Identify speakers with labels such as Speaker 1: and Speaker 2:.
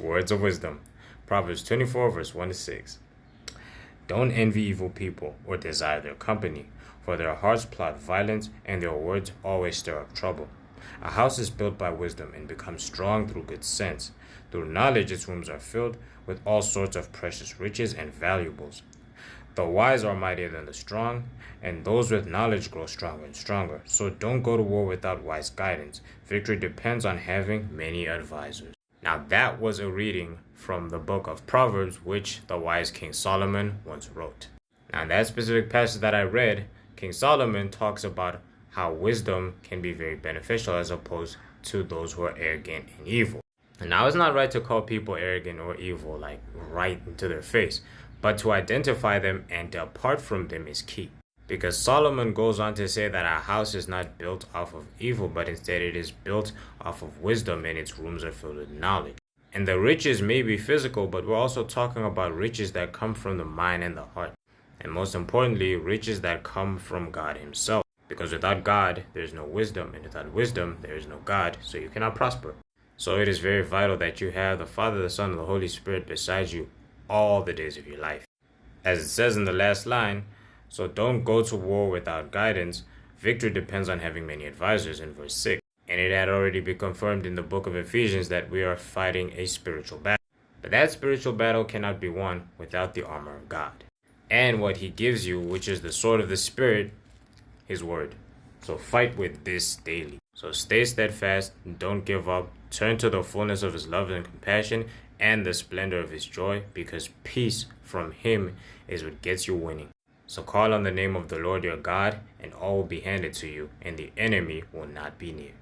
Speaker 1: Words of wisdom. Proverbs 24, verse 1 to 6. Don't envy evil people or desire their company, for their hearts plot violence and their words always stir up trouble. A house is built by wisdom and becomes strong through good sense. Through knowledge, its rooms are filled with all sorts of precious riches and valuables. The wise are mightier than the strong, and those with knowledge grow stronger and stronger. So don't go to war without wise guidance. Victory depends on having many advisors. Now that was a reading from the book of Proverbs, which the wise King Solomon once wrote. Now in that specific passage that I read, King Solomon talks about how wisdom can be very beneficial as opposed to those who are arrogant and evil. And now it's not right to call people arrogant or evil, like right into their face, but to identify them and depart from them is key. Because Solomon goes on to say that a house is not built off of evil, but instead it is built off of wisdom and its rooms are filled with knowledge. And the riches may be physical, but we're also talking about riches that come from the mind and the heart. And most importantly, riches that come from God Himself. Because without God, there is no wisdom, and without wisdom, there is no God, so you cannot prosper. So it is very vital that you have the Father, the Son, and the Holy Spirit beside you all the days of your life. As it says in the last line, so don't go to war without guidance. Victory depends on having many advisors in verse 6. And it had already been confirmed in the book of Ephesians that we are fighting a spiritual battle. But that spiritual battle cannot be won without the armor of God. And what He gives you, which is the sword of the Spirit, His word. So fight with this daily. So stay steadfast, don't give up, turn to the fullness of His love and compassion and the splendor of His joy, because peace from Him is what gets you winning. So call on the name of the Lord your God, and all will be handed to you, and the enemy will not be near.